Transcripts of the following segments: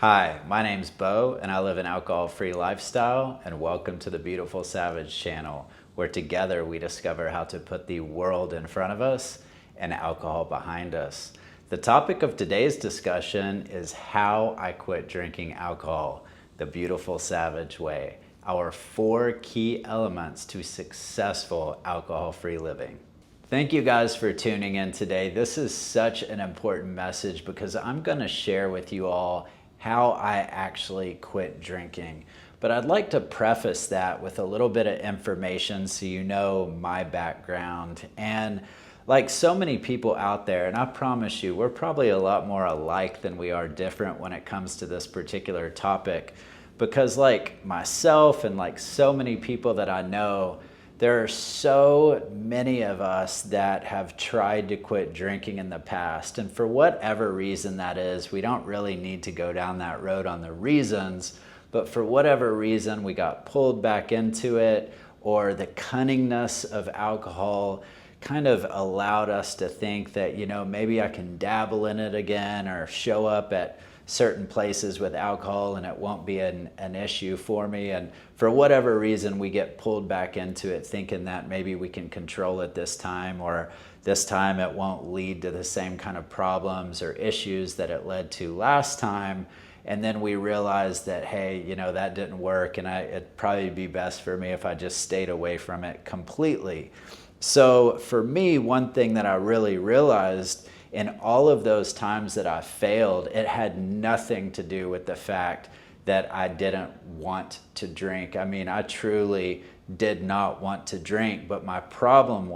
Hi, my name's Bo, and I live an alcohol-free lifestyle, and welcome to the Beautiful Savage channel, where together we discover how to put the world in front of us and alcohol behind us. The topic of today's discussion is how I quit drinking alcohol, the Beautiful Savage way, our 4 key elements to successful alcohol-free living. Thank you guys for tuning in today. This is such an important message because I'm going to share with you all how I actually quit drinking. But I'd like to preface that with a little bit of information so you know my background. And like so many people out there, and I promise you, we're probably a lot more alike than we are different when it comes to this particular topic. Because like myself and like so many people that I know, there are so many of us that have tried to quit drinking in the past. And for whatever reason that is, we don't really need to go down that road on the reasons, but for whatever reason, we got pulled back into it, or the cunningness of alcohol kind of allowed us to think that, you know, maybe I can dabble in it again or show up at certain places with alcohol and it won't be an issue for me. And for whatever reason, we get pulled back into it thinking that maybe we can control it this time, or this time it won't lead to the same kind of problems or issues that it led to last time. And then we realize that, hey, you know, that didn't work, and it'd probably be best for me if I just stayed away from it completely. So for me, one thing that I really realized in all of those times that I failed, it had nothing to do with the fact that I didn't want to drink. I mean, I truly did not want to drink, but my problem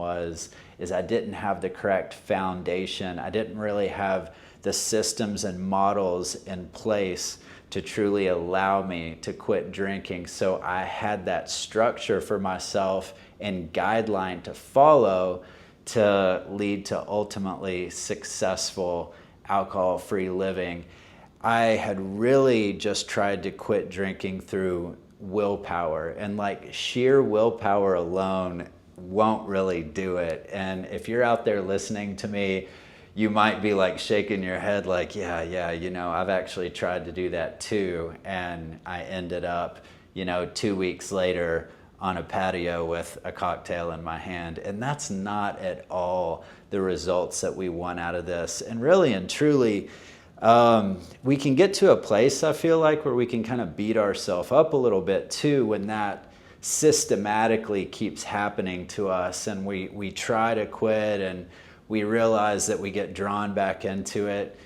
is I didn't have the correct foundation. I didn't really have the systems and models in place to truly allow me to quit drinking. So I had that structure for myself and guideline to follow to lead to ultimately successful alcohol-free living. I had really just tried to quit drinking through willpower, and like sheer willpower alone won't really do it. And if you're out there listening to me, you might be like shaking your head like, yeah, you know, I've actually tried to do that too. And I ended up, you know, 2 weeks later on a patio with a cocktail in my hand. And that's not at all the results that we want out of this. And really and truly, we can get to a place, I feel like, where we can kind of beat ourselves up a little bit too when that systematically keeps happening to us, and we try to quit and we realize that we get drawn back into it.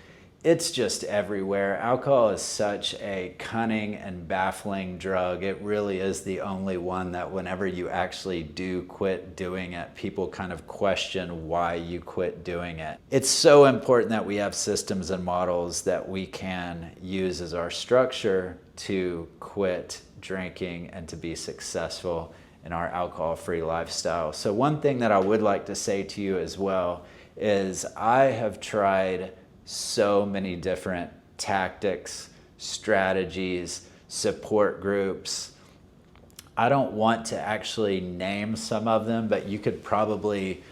It's just everywhere. Alcohol is such a cunning and baffling drug. It really is the only one that whenever you actually do quit doing it, people kind of question why you quit doing it. It's so important that we have systems and models that we can use as our structure to quit drinking and to be successful in our alcohol-free lifestyle. So one thing that I would like to say to you as well is I have tried so many different tactics, strategies, support groups. I don't want to actually name some of them, but you could probably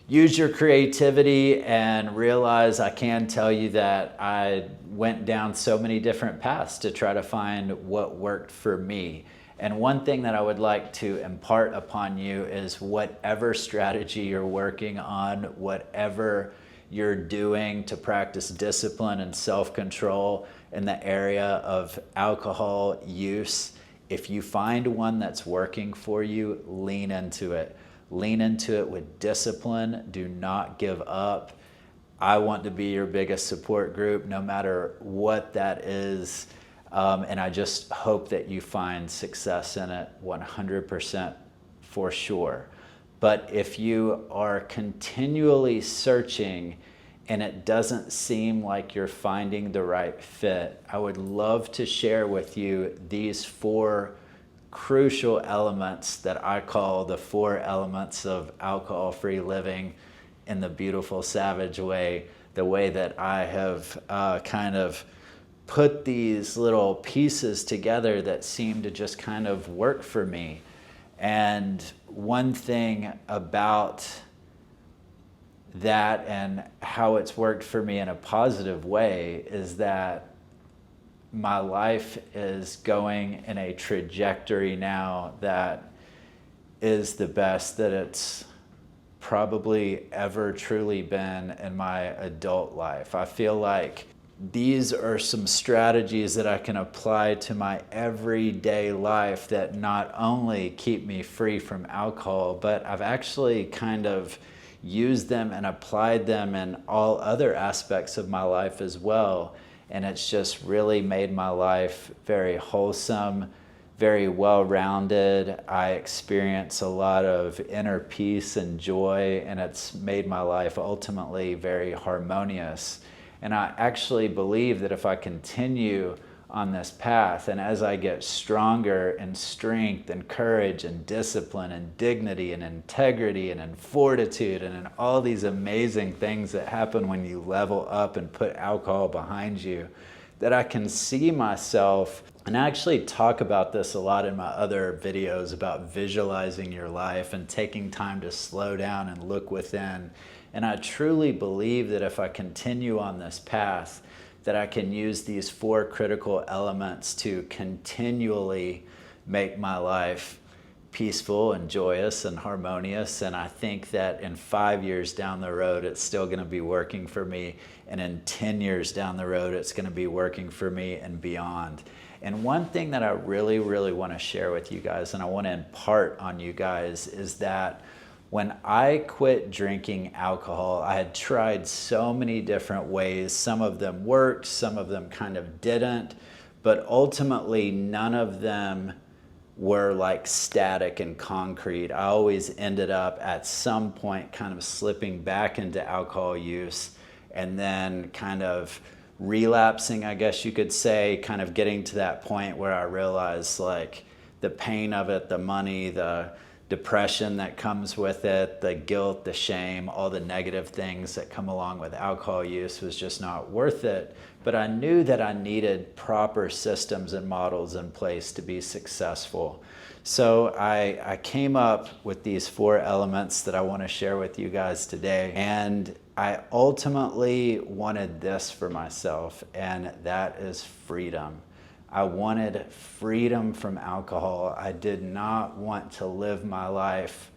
use your creativity and realize I can tell you that I went down so many different paths to try to find what worked for me. And one thing that I would like to impart upon you is whatever strategy you're working on, whatever you're doing to practice discipline and self-control in the area of alcohol use, if you find one that's working for you, lean into it. Lean into it with discipline. Do not give up. I want to be your biggest support group, no matter what that is. And I just hope that you find success in it 100% for sure. But if you are continually searching and it doesn't seem like you're finding the right fit, I would love to share with you these 4 crucial elements that I call the 4 elements of alcohol-free living in the Beautiful Savage way, the way that I have kind of put these little pieces together that seem to just kind of work for me. And one thing about that and how it's worked for me in a positive way is that my life is going in a trajectory now that is the best that it's probably ever truly been in my adult life. I feel like these are some strategies that I can apply to my everyday life that not only keep me free from alcohol, but I've actually kind of used them and applied them in all other aspects of my life as well. And it's just really made my life very wholesome, very well-rounded. I experience a lot of inner peace and joy, and it's made my life ultimately very harmonious. And I actually believe that if I continue on this path, and as I get stronger in strength and courage and discipline and dignity and integrity and in fortitude and in all these amazing things that happen when you level up and put alcohol behind you, that I can see myself, and I actually talk about this a lot in my other videos about visualizing your life and taking time to slow down and look within. And I truly believe that if I continue on this path, that I can use these 4 critical elements to continually make my life peaceful and joyous and harmonious. And I think that in 5 years down the road, it's still going to be working for me. And in 10 years down the road, it's going to be working for me and beyond. And one thing that I really, really want to share with you guys, and I want to impart on you guys, is that when I quit drinking alcohol, I had tried so many different ways. Some of them worked, some of them kind of didn't, but ultimately none of them were like static and concrete. I always ended up at some point kind of slipping back into alcohol use and then kind of relapsing, I guess you could say, kind of getting to that point where I realized like the pain of it, the money, the depression that comes with it, the guilt, the shame, all the negative things that come along with alcohol use was just not worth it. But I knew that I needed proper systems and models in place to be successful. So I came up with these 4 elements that I want to share with you guys today. And I ultimately wanted this for myself, and that is freedom. I wanted freedom from alcohol. I did not want to live my life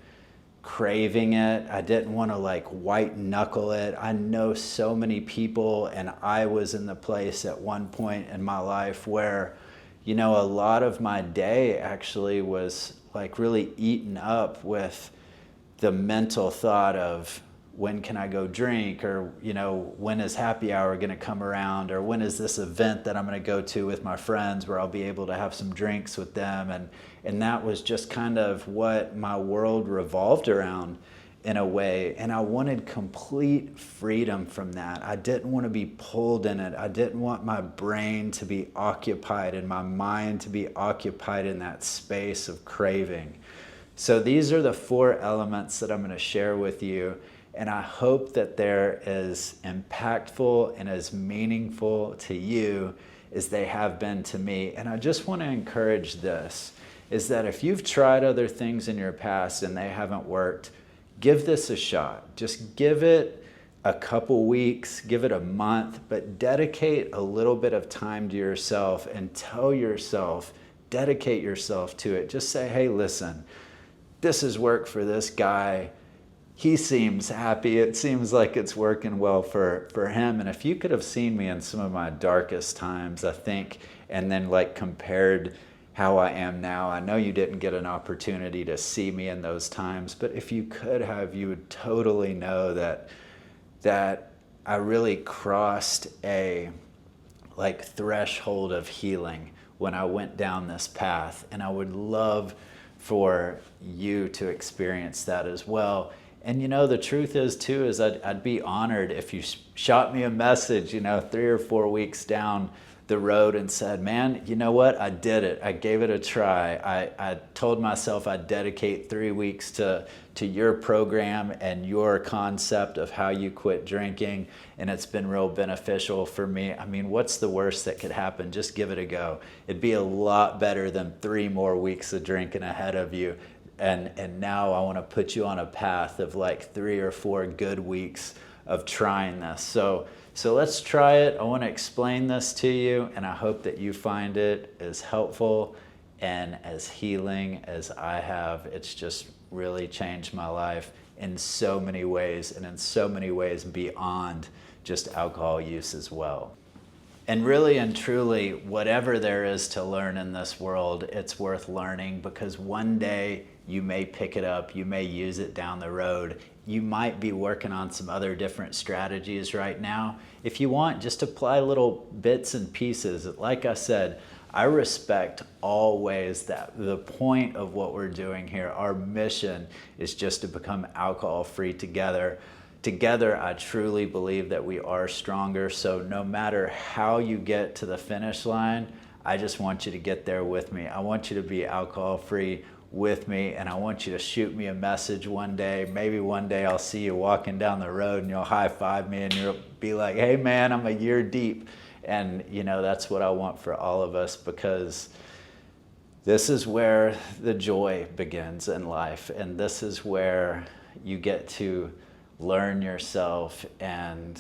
craving it. I didn't want to like white knuckle it. I know so many people, and I was in the place at one point in my life where, you know, a lot of my day actually was like really eaten up with the mental thought of, when can I go drink? Or, you know, when is happy hour going to come around? Or when is this event that I'm going to go to with my friends where I'll be able to have some drinks with them? And that was just kind of what my world revolved around in a way. And I wanted complete freedom from that. I didn't want to be pulled in it. I didn't want my brain to be occupied and my mind to be occupied in that space of craving. So these are the 4 elements that I'm going to share with you. And I hope that they're as impactful and as meaningful to you as they have been to me. And I just want to encourage this, is that if you've tried other things in your past and they haven't worked, give this a shot. Just give it a couple weeks, give it a month, but dedicate a little bit of time to yourself and tell yourself, dedicate yourself to it. Just say, hey, listen, this has worked for this guy. He seems happy. It seems like it's working well for him. And if you could have seen me in some of my darkest times, I think, and then like compared how I am now, I know you didn't get an opportunity to see me in those times, but if you could have, you would totally know that I really crossed a like threshold of healing when I went down this path. And I would love for you to experience that as well. And you know, the truth is too, is I'd be honored if you shot me a message, you know, 3 or 4 weeks down the road and said, man, you know what? I did it. I gave it a try. I told myself I'd dedicate 3 weeks to your program and your concept of how you quit drinking. And it's been real beneficial for me. I mean, what's the worst that could happen? Just give it a go. It'd be a lot better than 3 more weeks of drinking ahead of you. And now I want to put you on a path of like 3 or 4 good weeks of trying this. So So let's try it. I want to explain this to you, and I hope that you find it as helpful and as healing as I have. It's just really changed my life in so many ways, and in so many ways beyond just alcohol use as well. And really and truly, whatever there is to learn in this world, it's worth learning, because one day you may pick it up, you may use it down the road. You might be working on some other different strategies right now. If you want, just apply little bits and pieces. Like I said, I respect always that the point of what we're doing here, our mission is just to become alcohol-free together. Together, I truly believe that we are stronger. So no matter how you get to the finish line, I just want you to get there with me. I want you to be alcohol-free with me, and I want you to shoot me a message one day. Maybe one day I'll see you walking down the road and you'll high-five me and you'll be like, hey man, I'm a year deep. And you know, that's what I want for all of us, because this is where the joy begins in life. And this is where you get to learn yourself and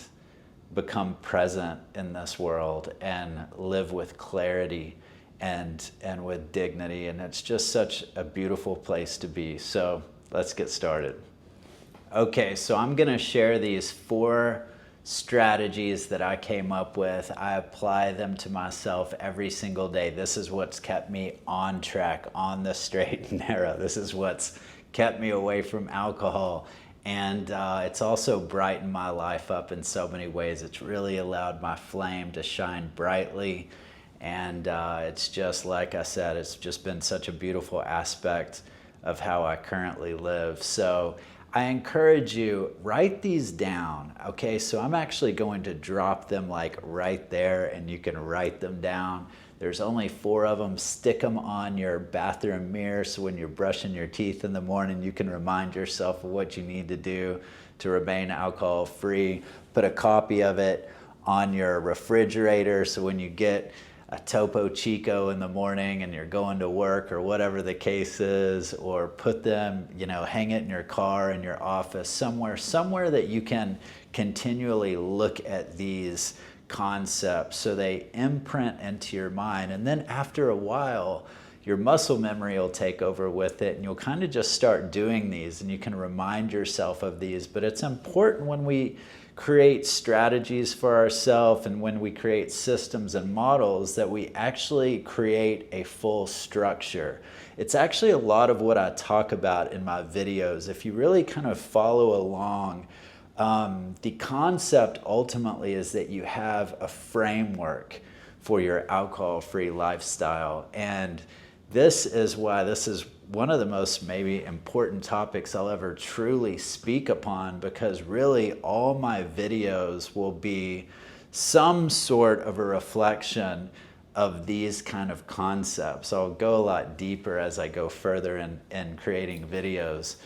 become present in this world and live with clarity and with dignity. And it's just such a beautiful place to be. So let's get started. Okay, so I'm gonna share these 4 strategies that I came up with. I apply them to myself every single day. This is what's kept me on track, on the straight and narrow. This is what's kept me away from alcohol. And it's also brightened my life up in so many ways. It's really allowed my flame to shine brightly. And it's just, like I said, it's just been such a beautiful aspect of how I currently live. So I encourage you, write these down, okay? So I'm actually going to drop them like right there, and you can write them down. There's only 4 of them. Stick them on your bathroom mirror, so when you're brushing your teeth in the morning, you can remind yourself of what you need to do to remain alcohol-free. Put a copy of it on your refrigerator, so when you get a Topo Chico in the morning and you're going to work or whatever the case is, or put them, you know, hang it in your car, in your office, somewhere that you can continually look at these concepts so they imprint into your mind. And then after a while, your muscle memory will take over with it, and you'll kind of just start doing these, and you can remind yourself of these. But it's important when we create strategies for ourselves and when we create systems and models that we actually create a full structure. It's actually a lot of what I talk about in my videos. If you really kind of follow along, the concept ultimately is that you have a framework for your alcohol-free lifestyle. And this is why this is one of the most maybe important topics I'll ever truly speak upon, because really all my videos will be some sort of a reflection of these kind of concepts. I'll go a lot deeper as I go further in creating videos.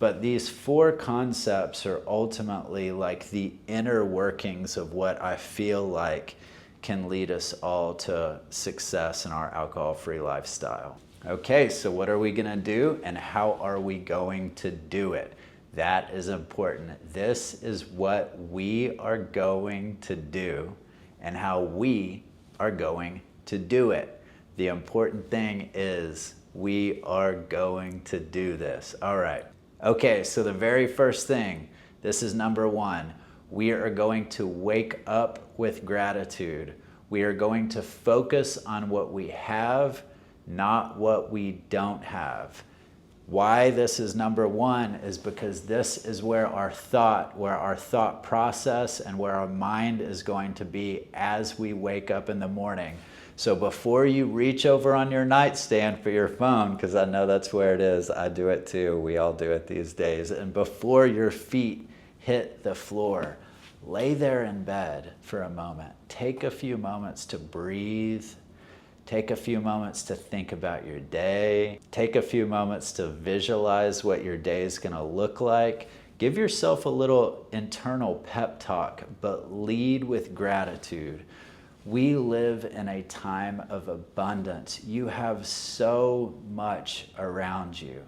But these 4 concepts are ultimately like the inner workings of what I feel like can lead us all to success in our alcohol-free lifestyle. Okay, so what are we gonna do, and how are we going to do it? That is important. This is what we are going to do and how we are going to do it. The important thing is we are going to do this. All right. Okay, so the very first thing, this is number 1. We are going to wake up with gratitude. We are going to focus on what we have, not what we don't have. Why this is number 1 is because this is where our thought process and where our mind is going to be as we wake up in the morning. So before you reach over on your nightstand for your phone, because I know that's where it is, I do it too, we all do it these days, and before your feet hit the floor, lay there in bed for a moment. Take a few moments to breathe. Take a few moments to think about your day. Take a few moments to visualize what your day is going to look like. Give yourself a little internal pep talk, but lead with gratitude. We live in a time of abundance. You have so much around you.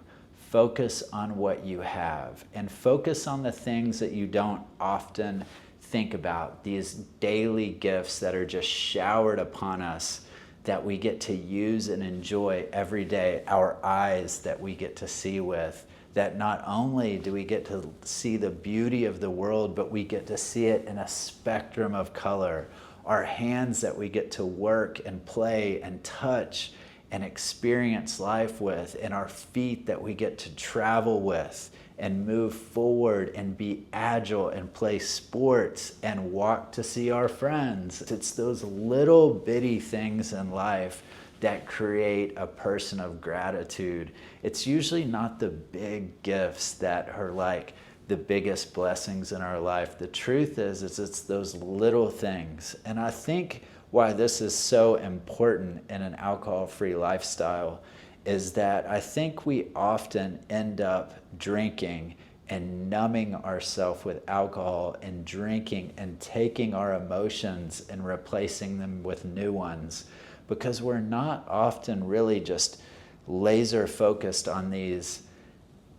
Focus on what you have, and focus on the things that you don't often think about these daily gifts that are just showered upon us that we get to use and enjoy every day, our eyes that we get to see with, that not only do we get to see the beauty of the world, but we get to see it in a spectrum of color, our hands that we get to work and play and touch and experience life with, and our feet that we get to travel with and move forward and be agile and play sports and walk to see our friends. It's those little bitty things in life that create a person of gratitude. It's usually not the big gifts that are like the biggest blessings in our life. The truth is it's those little things. And I think why this is so important in an alcohol-free lifestyle is that I think we often end up drinking and numbing ourselves with alcohol and drinking and taking our emotions and replacing them with new ones, because we're not often really just laser focused on these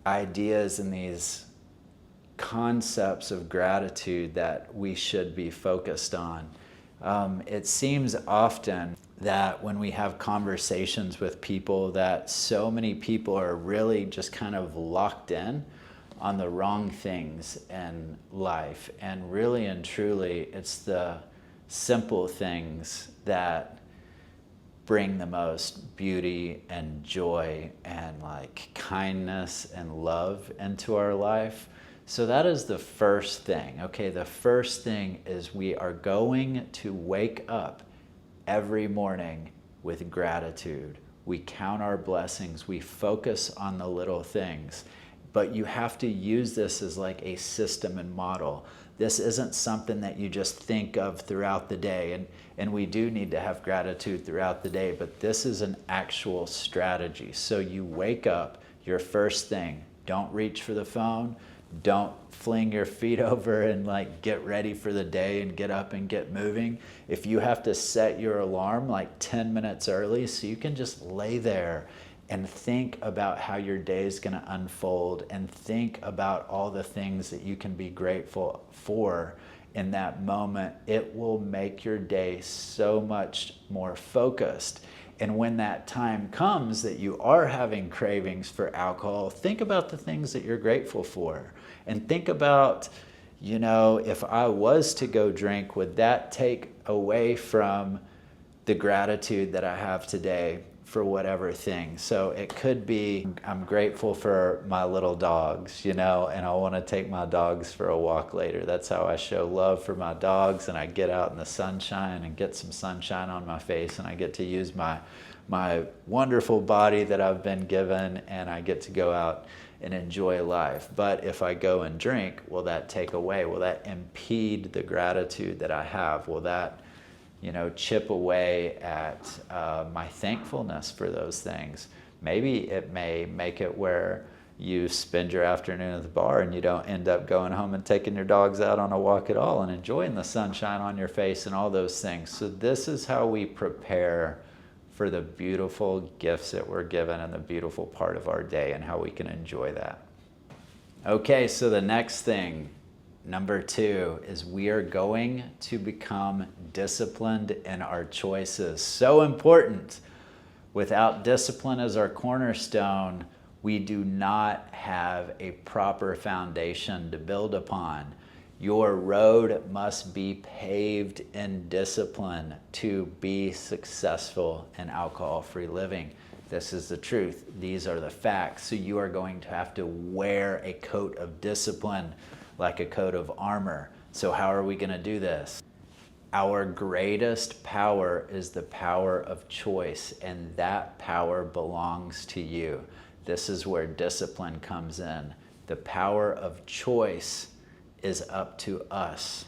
ideas and these concepts of gratitude that we should be focused on. It seems often that when we have conversations with people, that so many people are really just kind of locked in on the wrong things in life. And really and truly, it's the simple things that bring the most beauty and joy and like kindness and love into our life. So that is the first thing. Okay, the first thing is we are going to wake up every morning with gratitude. We count our blessings. We focus on the little things. But you have to use this as like a system and model. This isn't something that you just think of throughout the day. And we do need to have gratitude throughout the day, but this is an actual strategy. So you wake up, your first thing, don't reach for the phone. Don't fling your feet over and like get ready for the day and get up and get moving. If you have to set your alarm like 10 minutes early so you can just lay there and think about how your day is going to unfold and think about all the things that you can be grateful for in that moment, it will make your day so much more focused. And when that time comes that you are having cravings for alcohol, think about the things that you're grateful for. And think about, you know, if I was to go drink, would that take away from the gratitude that I have today for whatever thing? So it could be, I'm grateful for my little dogs, you know, and I want to take my dogs for a walk later. That's how I show love for my dogs, and I get out in the sunshine and get some sunshine on my face, and I get to use my wonderful body that I've been given, and I get to go out and enjoy life. But if I go and drink, will that take away? Will that impede the gratitude that I have? Will that, you know, chip away at my thankfulness for those things? Maybe it may make it where you spend your afternoon at the bar and you don't end up going home and taking your dogs out on a walk at all and enjoying the sunshine on your face and all those things. So this is how we prepare for the beautiful gifts that we're given and the beautiful part of our day and how we can enjoy that. Okay, so the next thing, number 2, is we are going to become disciplined in our choices. So important. Without discipline as our cornerstone, we do not have a proper foundation to build upon. Your road must be paved in discipline to be successful in alcohol-free living. This is the truth. These are the facts. So you are going to have to wear a coat of discipline like a coat of armor. So how are we going to do this? Our greatest power is the power of choice, and that power belongs to you. This is where discipline comes in. The power of choice is up to us.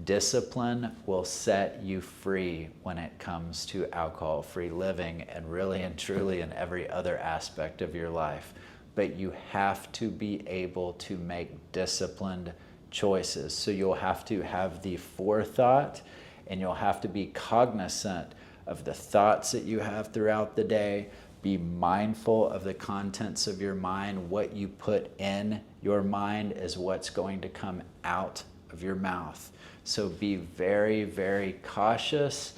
Discipline will set you free when it comes to alcohol-free living, and really and truly in every other aspect of your life. But you have to be able to make disciplined choices. So you'll have to have the forethought, and you'll have to be cognizant of the thoughts that you have throughout the day. Be mindful of the contents of your mind. What you put in your mind is what's going to come out of your mouth. So be very, very cautious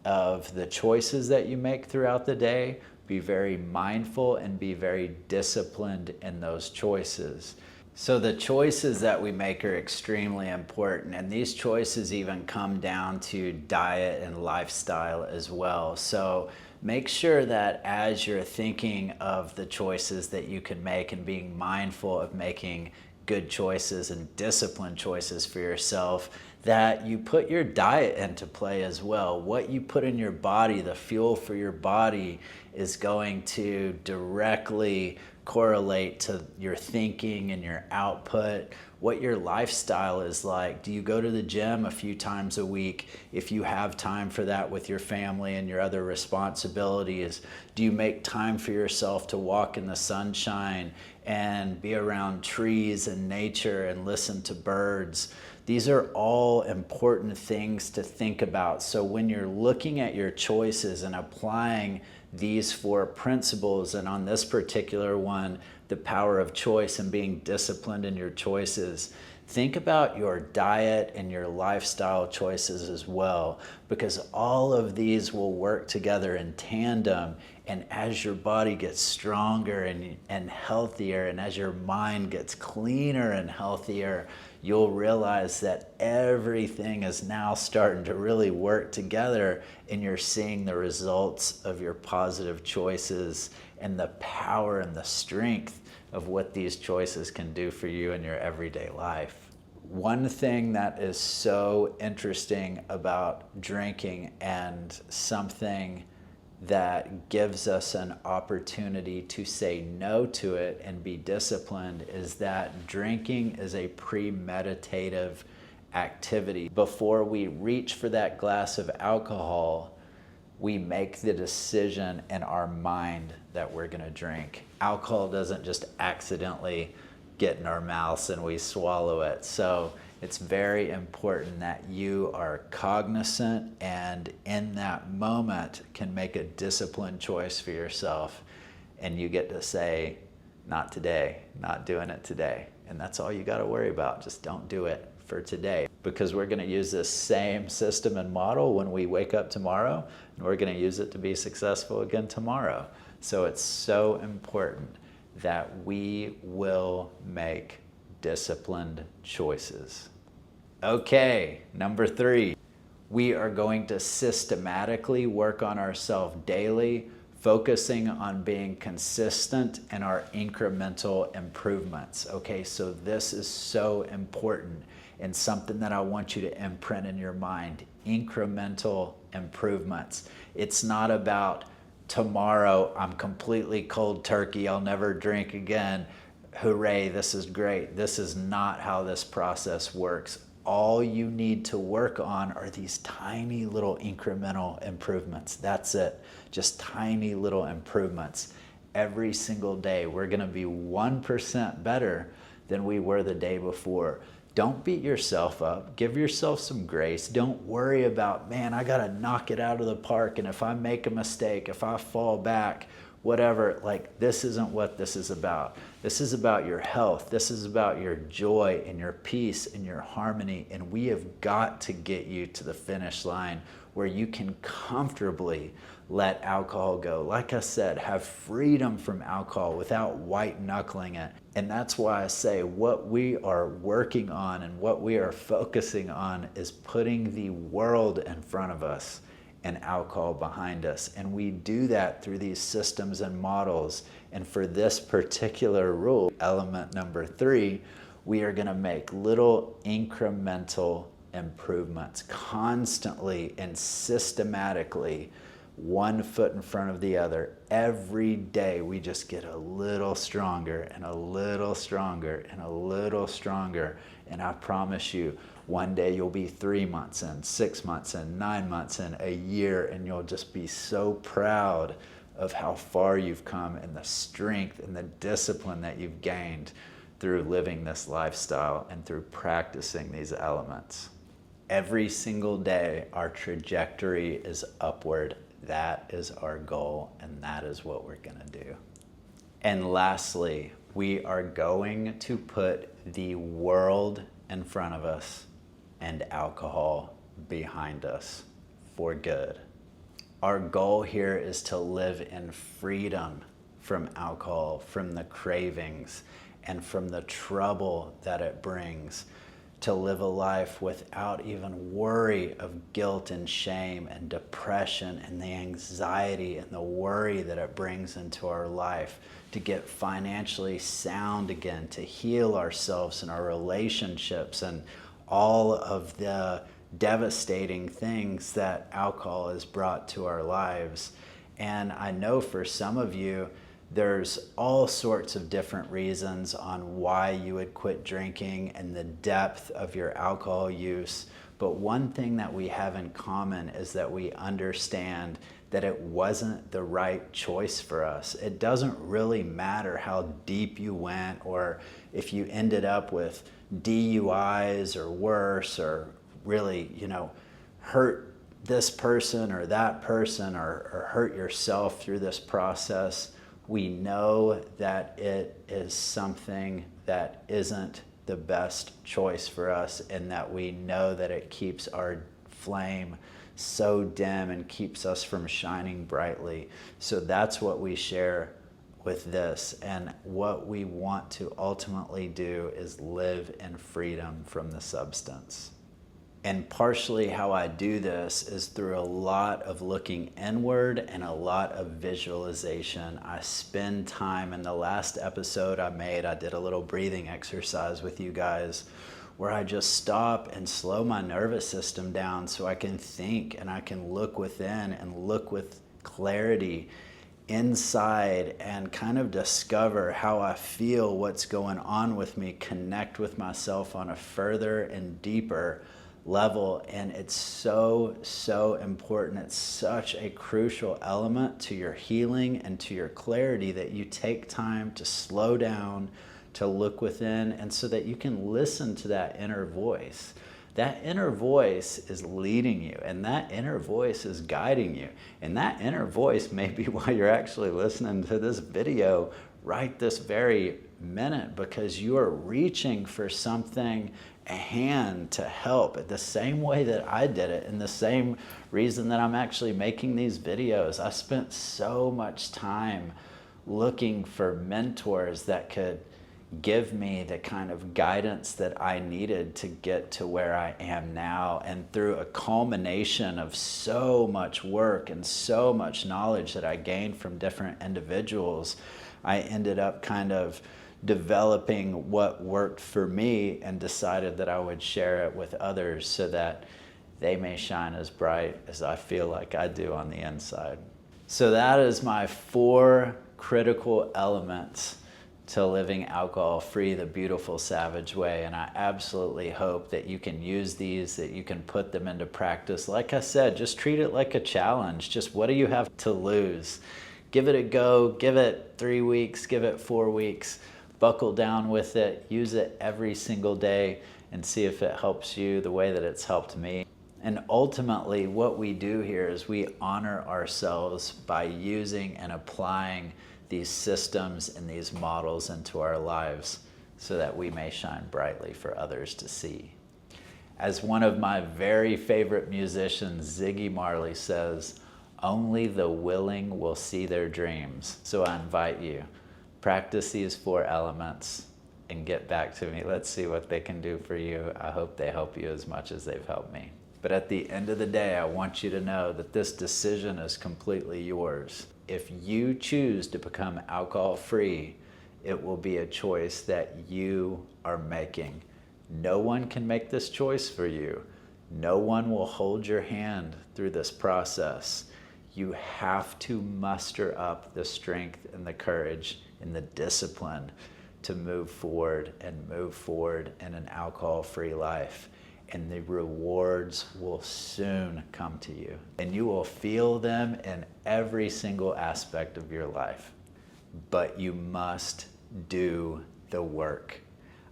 of the choices that you make throughout the day. Be very mindful and be very disciplined in those choices. So the choices that we make are extremely important, and these choices even come down to diet and lifestyle as well. So make sure that as you're thinking of the choices that you can make and being mindful of making good choices and disciplined choices for yourself, that you put your diet into play as well. What you put in your body, the fuel for your body, is going to directly correlate to your thinking and your output. What your lifestyle is like. Do you go to the gym a few times a week? If you have time for that with your family and your other responsibilities, do you make time for yourself to walk in the sunshine and be around trees and nature and listen to birds? These are all important things to think about. So when you're looking at your choices and applying these 4 principles, and on this particular one, the power of choice and being disciplined in your choices, think about your diet and your lifestyle choices as well, because all of these will work together in tandem. And as your body gets stronger and healthier, and as your mind gets cleaner and healthier, you'll realize that everything is now starting to really work together, and you're seeing the results of your positive choices and the power and the strength of what these choices can do for you in your everyday life. One thing that is so interesting about drinking, and something that gives us an opportunity to say no to it and be disciplined, is that drinking is a premeditative activity. Before we reach for that glass of alcohol, we make the decision in our mind that we're going to drink. Alcohol doesn't just accidentally get in our mouths and we swallow it. So it's very important that you are cognizant, and in that moment can make a disciplined choice for yourself. And you get to say, not today, not doing it today. And that's all you got to worry about. Just don't do it for today, because we're going to use this same system and model when we wake up tomorrow, and we're going to use it to be successful again tomorrow. So it's so important that we will make disciplined choices. Okay, number 3, we are going to systematically work on ourselves daily, focusing on being consistent in our incremental improvements. Okay, so this is so important, and something that I want you to imprint in your mind: incremental improvements. It's not about tomorrow I'm completely cold turkey, I'll never drink again, hooray, this is great. This is not how this process works. All you need to work on are these tiny little incremental improvements. That's it, just tiny little improvements. Every single day, we're gonna be 1% better than we were the day before. Don't beat yourself up. Give yourself some grace. Don't worry about, man, I gotta knock it out of the park, and if I make a mistake, if I fall back, whatever, like, this isn't what this is about. This is about your health. This is about your joy and your peace and your harmony. And we have got to get you to the finish line where you can comfortably let alcohol go. Like I said, have freedom from alcohol without white knuckling it. And that's why I say what we are working on and what we are focusing on is putting the world in front of us and alcohol behind us. And we do that through these systems and models. And for this particular rule, element number 3, we are gonna make little incremental improvements constantly and systematically, one foot in front of the other. Every day we just get a little stronger and a little stronger and a little stronger. And I promise you, one day you'll be 3 months in, 6 months in, 9 months in, a year, and you'll just be so proud of how far you've come and the strength and the discipline that you've gained through living this lifestyle and through practicing these elements. Every single day, our trajectory is upward. That is our goal, and that is what we're gonna do. And lastly, we are going to put the world in front of us and alcohol behind us for good. Our goal here is to live in freedom from alcohol, from the cravings, and from the trouble that it brings, to live a life without even worry of guilt and shame and depression and the anxiety and the worry that it brings into our life, to get financially sound again, to heal ourselves and our relationships and all of the devastating things that alcohol has brought to our lives. And I know for some of you, there's all sorts of different reasons on why you would quit drinking and the depth of your alcohol use. But one thing that we have in common is that we understand that it wasn't the right choice for us. It doesn't really matter how deep you went or if you ended up with DUIs or worse, or really, hurt this person or that person or hurt yourself through this process. We know that it is something that isn't the best choice for us, and that we know that it keeps our flame so dim and keeps us from shining brightly. So that's what we share with this, and what we want to ultimately do is live in freedom from the substance. And partially how I do this is through a lot of looking inward and a lot of visualization. I spend time, in the last episode I made, I did a little breathing exercise with you guys where I just stop and slow my nervous system down so I can think and I can look within and look with clarity inside and kind of discover how I feel, what's going on with me, connect with myself on a further and deeper level. And it's so important. It's such a crucial element to your healing and to your clarity that you take time to slow down, to look within, and so that you can listen to that inner voice. That inner voice is leading you, and that inner voice is guiding you. And that inner voice may be why you're actually listening to this video right this very minute, because you are reaching for something, a hand to help, the same way that I did it, and the same reason that I'm actually making these videos. I spent so much time looking for mentors that could give me the kind of guidance that I needed to get to where I am now. And through a culmination of so much work and so much knowledge that I gained from different individuals, I ended up kind of developing what worked for me and decided that I would share it with others so that they may shine as bright as I feel like I do on the inside. So that is my 4 critical elements to living alcohol-free the beautiful savage way. And I absolutely hope that you can use these, that you can put them into practice. Like I said, just treat it like a challenge. Just what do you have to lose? Give it a go. Give it 3 weeks. Give it 4 weeks. Buckle down with it. Use it every single day and see if it helps you the way that it's helped me. And ultimately, what we do here is we honor ourselves by using and applying these systems and these models into our lives so that we may shine brightly for others to see. As one of my very favorite musicians, Ziggy Marley, says, "Only the willing will see their dreams." So I invite you, practice these 4 elements and get back to me. Let's see what they can do for you. I hope they help you as much as they've helped me. But at the end of the day, I want you to know that this decision is completely yours. If you choose to become alcohol-free, it will be a choice that you are making. No one can make this choice for you. No one will hold your hand through this process. You have to muster up the strength and the courage and the discipline to move forward in an alcohol-free life. And the rewards will soon come to you. And you will feel them in every single aspect of your life. But you must do the work.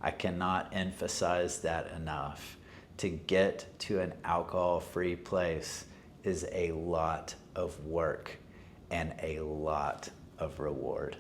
I cannot emphasize that enough. To get to an alcohol-free place is a lot of work and a lot of reward.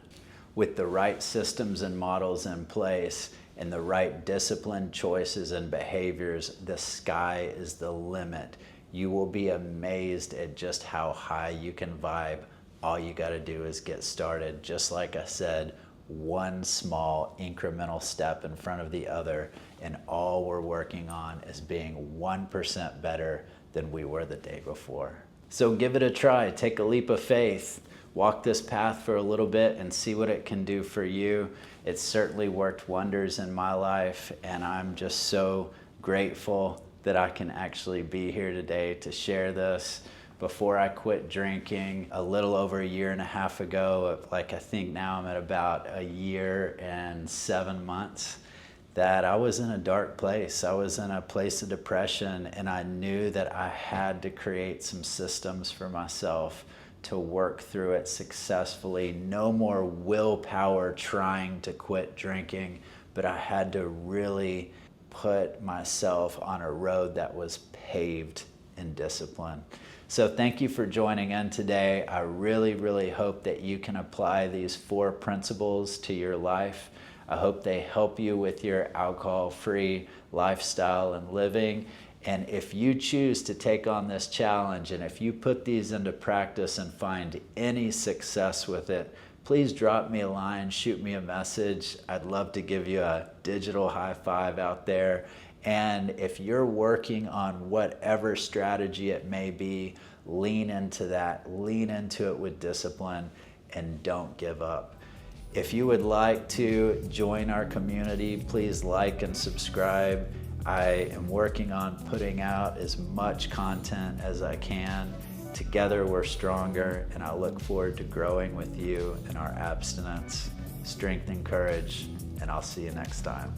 With the right systems and models in place, and the right discipline, choices, and behaviors, the sky is the limit. You will be amazed at just how high you can vibe. All you got to do is get started. Just like I said, one small incremental step in front of the other, and all we're working on is being 1% better than we were the day before. So give it a try. Take a leap of faith. Walk this path for a little bit and see what it can do for you. It's certainly worked wonders in my life, and I'm just so grateful that I can actually be here today to share this. Before I quit drinking a little over a year and a half ago, like I think now I'm at about a year and 7 months, that I was in a dark place. I was in a place of depression, and I knew that I had to create some systems for myself to work through it successfully. No more willpower trying to quit drinking, but I had to really put myself on a road that was paved in discipline. So thank you for joining in today. I really, really hope that you can apply these 4 principles to your life. I hope they help you with your alcohol-free lifestyle and living. And if you choose to take on this challenge, and if you put these into practice and find any success with it, please drop me a line, shoot me a message. I'd love to give you a digital high five out there. And if you're working on whatever strategy it may be, lean into that, lean into it with discipline, and don't give up. If you would like to join our community, please like and subscribe. I am working on putting out as much content as I can. Together we're stronger, and I look forward to growing with you in our abstinence, strength, and courage, and I'll see you next time.